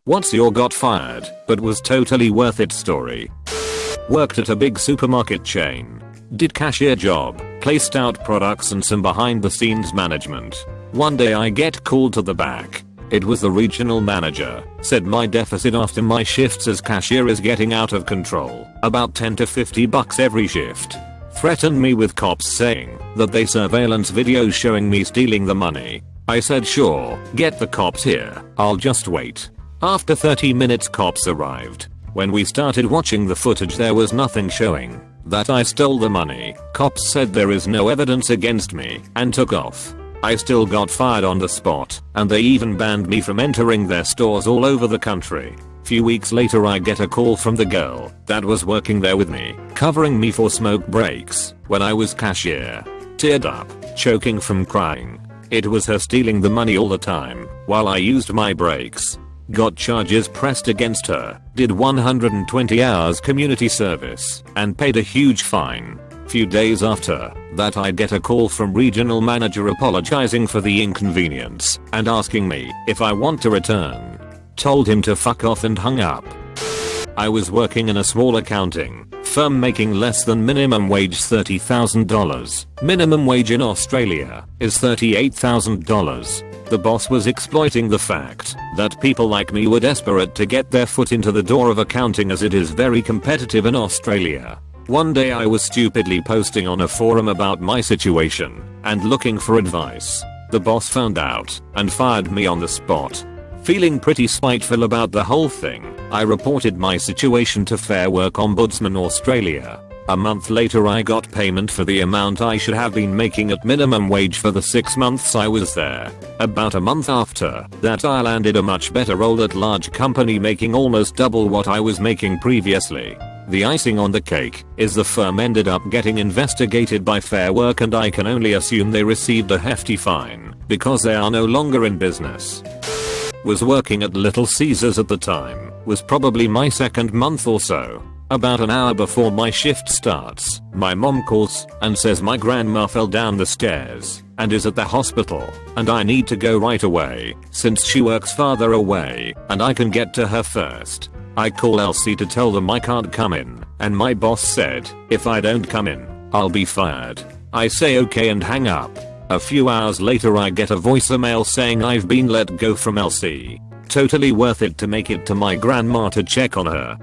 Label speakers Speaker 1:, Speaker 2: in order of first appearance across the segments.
Speaker 1: What's your got fired but was totally worth it story? Worked at a big supermarket chain. Did cashier job, placed out products and some behind the scenes management. One day I get called to the back. It was the regional manager. Said my deficit after my shifts as cashier is getting out of control. About 10 to 50 bucks every shift. Threatened me with cops saying that they surveillance videos showing me stealing the money. I said sure, get the cops here, I'll just wait. After 30 minutes cops arrived. When we started watching the footage there was nothing showing that I stole the money. Cops said there is no evidence against me and took off. I still got fired on the spot and they even banned me from entering their stores all over the country. Few weeks later I get a call from the girl that was working there with me, covering me for smoke breaks when I was cashier. Teared up, choking from crying. It was her stealing the money all the time while I used my breaks. Got charges pressed against her, did 120 hours community service, and paid a huge fine. Few days after that I get a call from regional manager apologizing for the inconvenience and asking me if I want to return. Told him to fuck off and hung up. I was working in a small accounting firm making less than minimum wage $30,000. Minimum wage in Australia is $38,000. The boss was exploiting the fact that people like me were desperate to get their foot into the door of accounting as it is very competitive in Australia. One day I was stupidly posting on a forum about my situation and looking for advice. The boss found out and fired me on the spot. Feeling pretty spiteful about the whole thing, I reported my situation to Fair Work Ombudsman Australia. A month later I got payment for the amount I should have been making at minimum wage for the 6 months I was there. About a month after that I landed a much better role at large company making almost double what I was making previously. The icing on the cake is the firm ended up getting investigated by Fair Work and I can only assume they received a hefty fine because they are no longer in business. Was working at Little Caesars at the time, was probably my second month or so. About an hour before my shift starts, my mom calls and says my grandma fell down the stairs and is at the hospital and I need to go right away since she works farther away and I can get to her first. I call LC to tell them I can't come in and my boss said if I don't come in, I'll be fired. I say okay and hang up. A few hours later I get a voicemail saying I've been let go from LC. Totally worth it to make it to my grandma to check on her.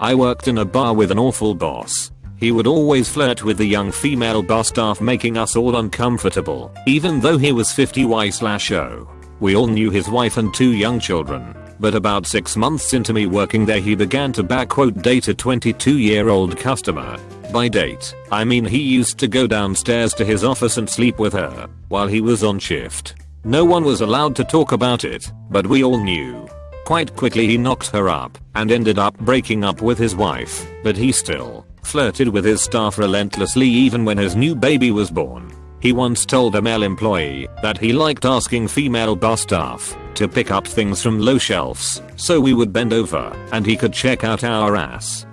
Speaker 1: I worked in a bar with an awful boss. He would always flirt with the young female bar staff making us all uncomfortable, even though he was 50Y/0. We all knew his wife and 2 young children, but about 6 months into me working there he began to date a 22-year-old customer. By date, I mean he used to go downstairs to his office and sleep with her while he was on shift. No one was allowed to talk about it, but we all knew. Quite quickly he knocked her up and ended up breaking up with his wife, but he still flirted with his staff relentlessly even when his new baby was born. He once told a male employee that he liked asking female bar staff to pick up things from low shelves so we would bend over and he could check out our ass.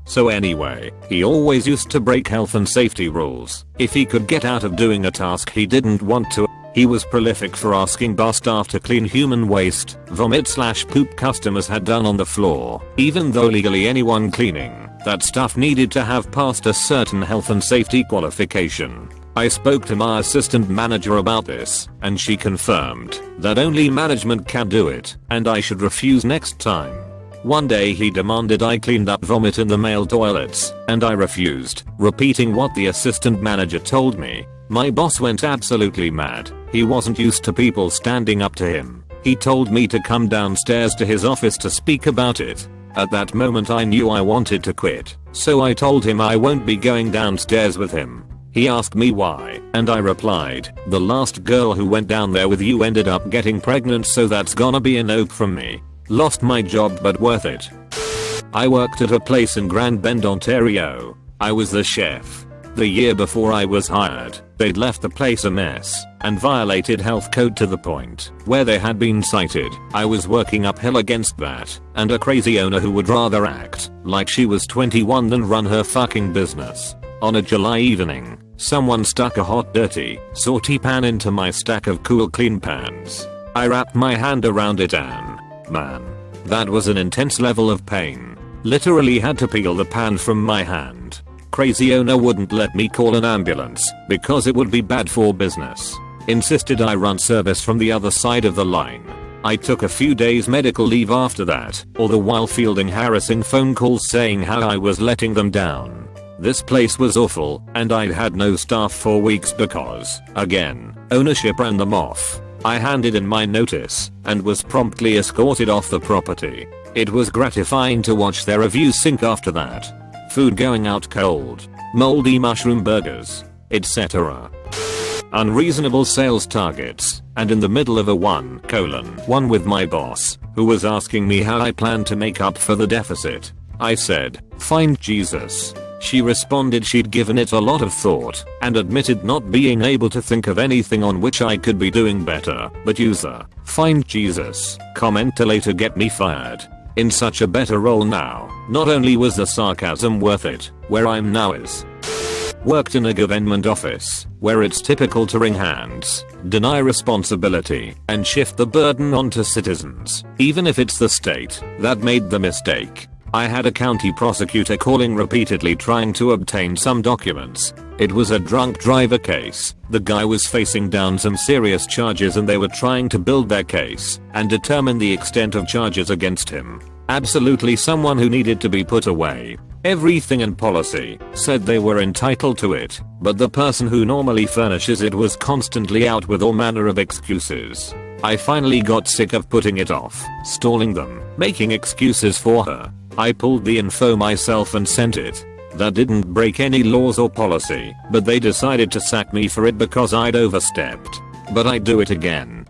Speaker 1: So anyway, he always used to break health and safety rules if he could get out of doing a task he didn't want to. He was prolific for asking bar staff to clean human waste, vomit/poop customers had done on the floor, even though legally anyone cleaning that stuff needed to have passed a certain health and safety qualification. I spoke to my assistant manager about this, and she confirmed that only management can do it, and I should refuse next time. One day he demanded I cleaned up vomit in the male toilets, and I refused, repeating what the assistant manager told me. My boss went absolutely mad. He wasn't used to people standing up to him. He told me to come downstairs to his office to speak about it. At that moment I knew I wanted to quit, so I told him I won't be going downstairs with him. He asked me why, and I replied, the last girl who went down there with you ended up getting pregnant, so that's gonna be a nope from me. Lost my job but worth it. I worked at a place in Grand Bend, Ontario. I was the chef. The year before I was hired, they'd left the place a mess and violated health code to the point where they had been cited. I was working uphill against that and a crazy owner who would rather act like she was 21 than run her fucking business. On a July evening, someone stuck a hot dirty sauté pan into my stack of cool clean pans. I wrapped my hand around it and, man, That was an intense level of pain. Literally had to peel the pan from my hand. Crazy owner wouldn't let me call an ambulance because it would be bad for business. Insisted I run service from the other side of the line. I took a few days medical leave after that, all the while fielding harassing phone calls saying how I was letting them down. This place was awful, and I'd had no staff for weeks because, again, ownership ran them off. I handed in my notice, and was promptly escorted off the property. It was gratifying to watch their reviews sink after that. Food going out cold, moldy mushroom burgers, etc. Unreasonable sales targets, and in the middle of a 1:1 with my boss, who was asking me how I planned to make up for the deficit. I said, "Find Jesus." She responded she'd given it a lot of thought, and admitted not being able to think of anything on which I could be doing better, but use a "find Jesus" comment to later get me fired. In such a better role now, not only was the sarcasm worth it, where I'm now is. Worked in a government office, where it's typical to wring hands, deny responsibility, and shift the burden onto citizens, even if it's the state that made the mistake. I had a county prosecutor calling repeatedly trying to obtain some documents. It was a drunk driver case. The guy was facing down some serious charges and they were trying to build their case and determine the extent of charges against him. Absolutely someone who needed to be put away. Everything in policy said they were entitled to it, but the person who normally furnishes it was constantly out with all manner of excuses. I finally got sick of putting it off, stalling them, making excuses for her. I pulled the info myself and sent it. That didn't break any laws or policy, but they decided to sack me for it because I'd overstepped. But I'd do it again.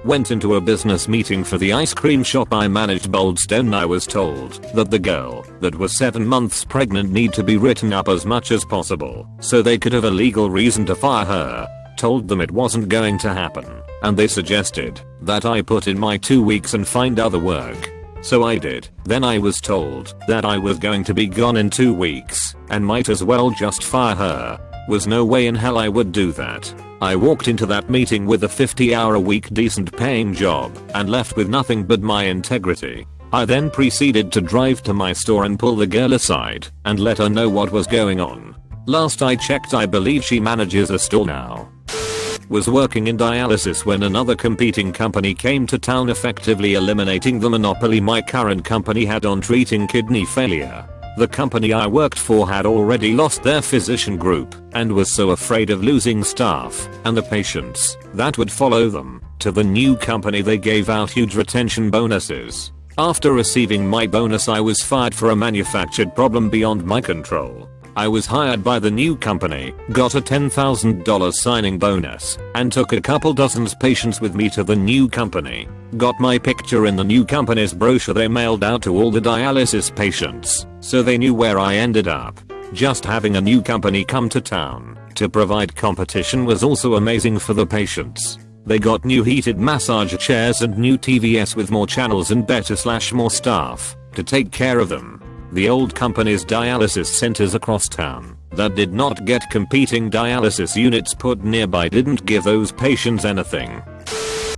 Speaker 1: Went into a business meeting for the ice cream shop I managed Boldstone. I was told that the girl that was 7 months pregnant need to be written up as much as possible so they could have a legal reason to fire her. Told them it wasn't going to happen, and they suggested that I put in my 2 weeks and find other work. So I did. Then I was told that I was going to be gone in 2 weeks and might as well just fire her. Was no way in hell I would do that. I walked into that meeting with a 50-hour-a-week decent paying job and left with nothing but my integrity. I then proceeded to drive to my store and pull the girl aside and let her know what was going on. Last I checked, I believe she manages a store now. Was working in dialysis when another competing company came to town, effectively eliminating the monopoly my current company had on treating kidney failure. The company I worked for had already lost their physician group and was so afraid of losing staff and the patients that would follow them to the new company they gave out huge retention bonuses. After receiving my bonus, I was fired for a manufactured problem beyond my control. I was hired by the new company, got a $10,000 signing bonus, and took a couple dozen patients with me to the new company. Got my picture in the new company's brochure they mailed out to all the dialysis patients, so they knew where I ended up. Just having a new company come to town to provide competition was also amazing for the patients. They got new heated massage chairs and new TVs with more channels and better/more staff to take care of them. The old company's dialysis centers across town that did not get competing dialysis units put nearby didn't give those patients anything.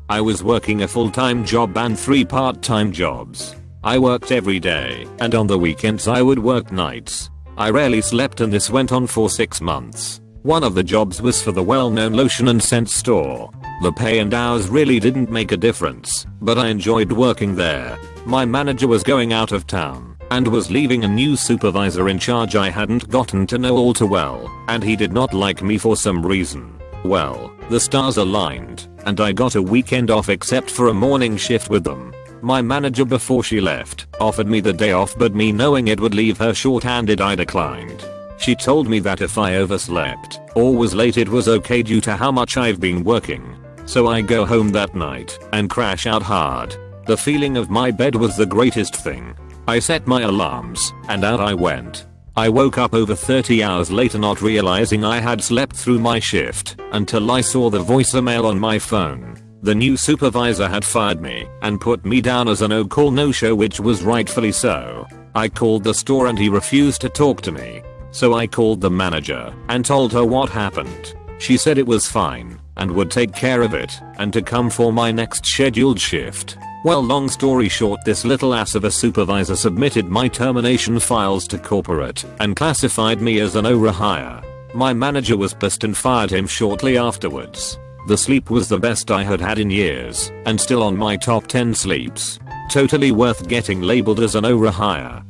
Speaker 1: I was working a full-time job and 3 part-time jobs. I worked every day, and on the weekends I would work nights. I rarely slept, and this went on for 6 months. One of the jobs was for the well-known lotion and scent store. The pay and hours really didn't make a difference, but I enjoyed working there. My manager was going out of town and was leaving a new supervisor in charge I hadn't gotten to know all too well, and he did not like me for some reason. Well, the stars aligned, and I got a weekend off except for a morning shift with them. My manager, before she left, offered me the day off, but me knowing it would leave her short-handed, I declined. She told me that if I overslept or was late it was okay due to how much I've been working. So I go home that night and crash out hard. The feeling of my bed was the greatest thing. I set my alarms, and out I went. I woke up over 30 hours later not realizing I had slept through my shift until I saw the voicemail on my phone. The new supervisor had fired me and put me down as a no-call no-show, which was rightfully so. I called the store and he refused to talk to me. So I called the manager and told her what happened. She said it was fine and would take care of it and to come for my next scheduled shift. Well, long story short, this little ass of a supervisor submitted my termination files to corporate and classified me as an overhire. My manager was pissed and fired him shortly afterwards. The sleep was the best I had had in years and still on my top 10 sleeps. Totally worth getting labeled as an overhire.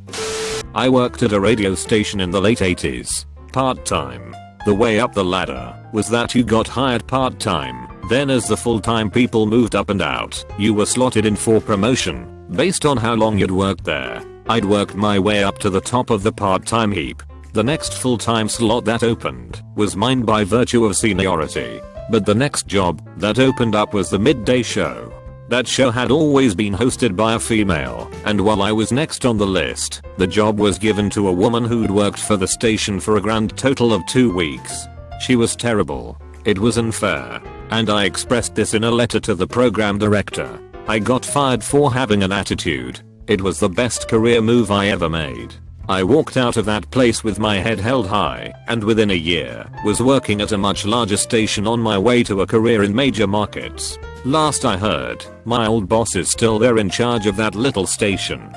Speaker 1: I worked at a radio station in the late 80s. Part-time. The way up the ladder was that you got hired part-time, then as the full-time people moved up and out, you were slotted in for promotion based on how long you'd worked there. I'd worked my way up to the top of the part-time heap. The next full-time slot that opened was mine by virtue of seniority. But the next job that opened up was the midday show. That show had always been hosted by a female, and while I was next on the list, the job was given to a woman who'd worked for the station for a grand total of 2 weeks. She was terrible. It was unfair. And I expressed this in a letter to the program director. I got fired for having an attitude. It was the best career move I ever made. I walked out of that place with my head held high, and within a year, was working at a much larger station on my way to a career in major markets. Last I heard, my old boss is still there in charge of that little station.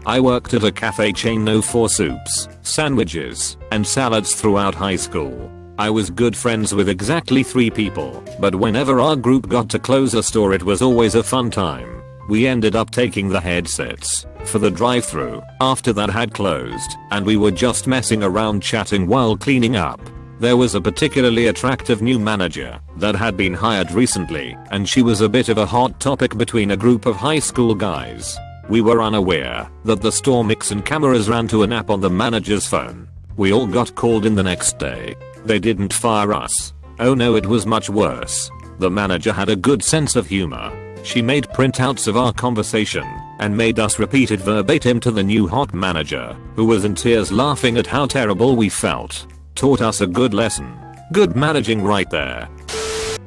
Speaker 1: I worked at a cafe chain known for soups, sandwiches, and salads throughout high school. I was good friends with exactly 3 people, but whenever our group got to close a store it was always a fun time. We ended up taking the headsets for the drive-thru after that had closed, and we were just messing around chatting while cleaning up. There was a particularly attractive new manager that had been hired recently, and she was a bit of a hot topic between a group of high school guys. We were unaware that the store mix and cameras ran to an app on the manager's phone. We all got called in the next day. They didn't fire us. Oh no, it was much worse. The manager had a good sense of humor. She made printouts of our conversation and made us repeat it verbatim to the new hot manager, who was in tears laughing at how terrible we felt. Taught us a good lesson. Good managing right there.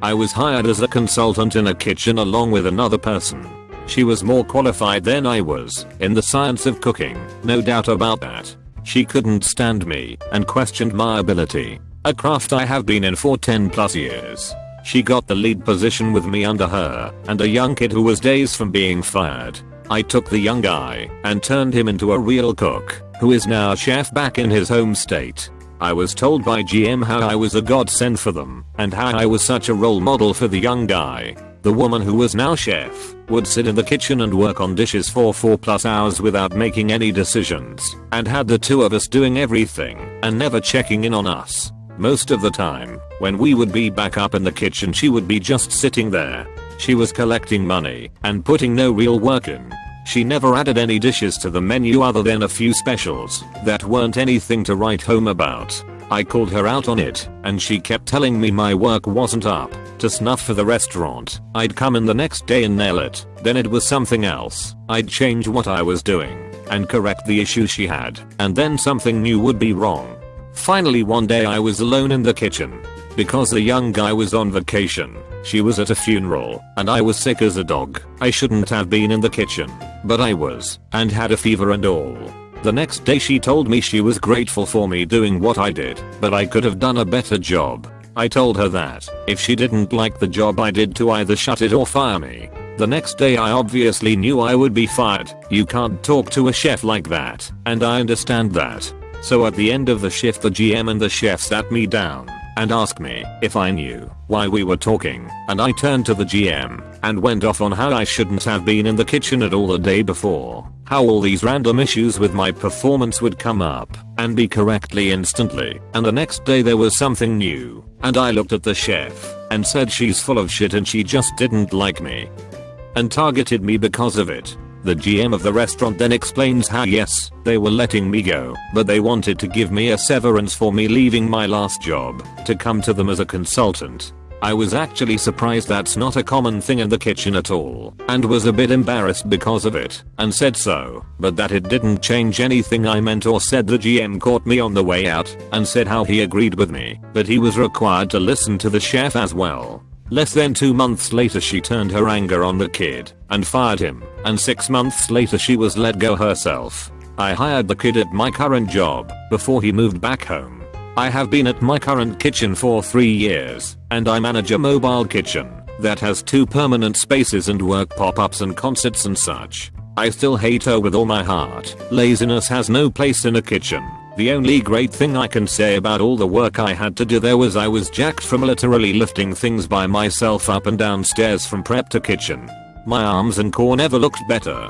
Speaker 1: I was hired as a consultant in a kitchen along with another person. She was more qualified than I was in the science of cooking, no doubt about that. She couldn't stand me and questioned my ability, a craft I have been in for 10 plus years. She got the lead position with me under her and a young kid who was days from being fired. I took the young guy and turned him into a real cook, who is now a chef back in his home state. I was told by GM how I was a godsend for them and how I was such a role model for the young guy. The woman who was now chef would sit in the kitchen and work on dishes for 4+ hours without making any decisions, and had the 2 of us doing everything and never checking in on us. Most of the time, when we would be back up in the kitchen, she would be just sitting there. She was collecting money and putting no real work in. She never added any dishes to the menu other than a few specials that weren't anything to write home about. I called her out on it, and she kept telling me my work wasn't up to snuff for the restaurant. I'd come in the next day and nail it, then it was something else. I'd change what I was doing and correct the issue she had, and then something new would be wrong. Finally one day I was alone in the kitchen. Because the young guy was on vacation, she was at a funeral, and I was sick as a dog. I shouldn't have been in the kitchen, but I was, and had a fever and all. The next day she told me she was grateful for me doing what I did, but I could have done a better job. I told her that if she didn't like the job I did to either shut it or fire me. The next day I obviously knew I would be fired. You can't talk to a chef like that, and I understand that. So at the end of the shift the GM and the chef sat me down and asked me if I knew why we were talking, and I turned to the GM and went off on how I shouldn't have been in the kitchen at all the day before, how all these random issues with my performance would come up and be correctly instantly, and the next day there was something new, and I looked at the chef and said she's full of shit and she just didn't like me and targeted me because of it. The GM of the restaurant then explains how yes, they were letting me go, but they wanted to give me a severance for me leaving my last job to come to them as a consultant. I was actually surprised that's not a common thing in the kitchen at all, and was a bit embarrassed because of it, and said so, but that it didn't change anything I meant or said. The GM caught me on the way out and said how he agreed with me, but he was required to listen to the chef as well. Less than 2 months later she turned her anger on the kid and fired him, and 6 months later she was let go herself. I hired the kid at my current job before he moved back home. I have been at my current kitchen for 3 years, and I manage a mobile kitchen that has 2 permanent spaces and work pop-ups and concerts and such. I still hate her with all my heart. Laziness has no place in a kitchen. The only great thing I can say about all the work I had to do there was I was jacked from literally lifting things by myself up and down stairs from prep to kitchen. My arms and core never looked better.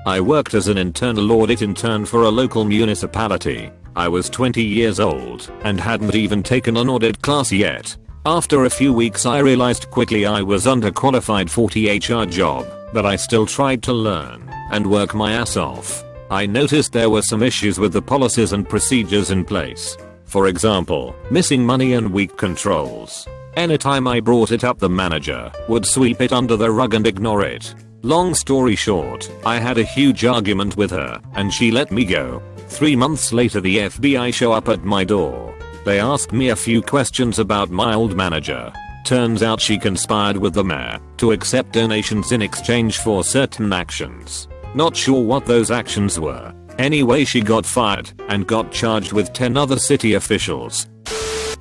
Speaker 1: I worked as an internal audit intern for a local municipality. I was 20 years old and hadn't even taken an audit class yet. After a few weeks I realized quickly I was underqualified for the HR job, but I still tried to learn and work my ass off. I noticed there were some issues with the policies and procedures in place. For example, missing money and weak controls. Anytime I brought it up, the manager would sweep it under the rug and ignore it. Long story short, I had a huge argument with her and she let me go. 3 months later the FBI show up at my door. They asked me a few questions about my old manager. Turns out she conspired with the mayor to accept donations in exchange for certain actions. Not sure what those actions were. Anyway, she got fired and got charged with 10 other city officials.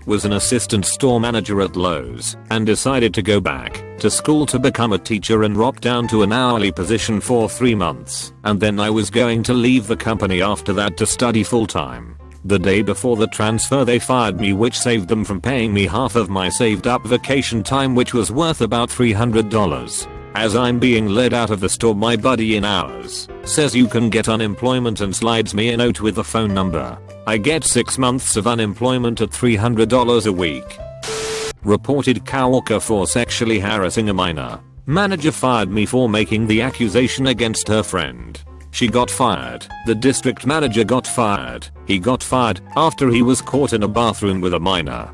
Speaker 1: Was an assistant store manager at Lowe's and decided to go back to school to become a teacher and drop down to an hourly position for 3 months. And then I was going to leave the company after that to study full time. The day before the transfer they fired me, which saved them from paying me half of my saved up vacation time, which was worth about $300. As I'm being led out of the store, my buddy in hours says you can get unemployment and slides me a note with the phone number. I get 6 months of unemployment at $300 a week. Reported coworker for sexually harassing a minor. Manager fired me for making the accusation against her friend. She got fired. The district manager got fired. He got fired after he was caught in a bathroom with a minor.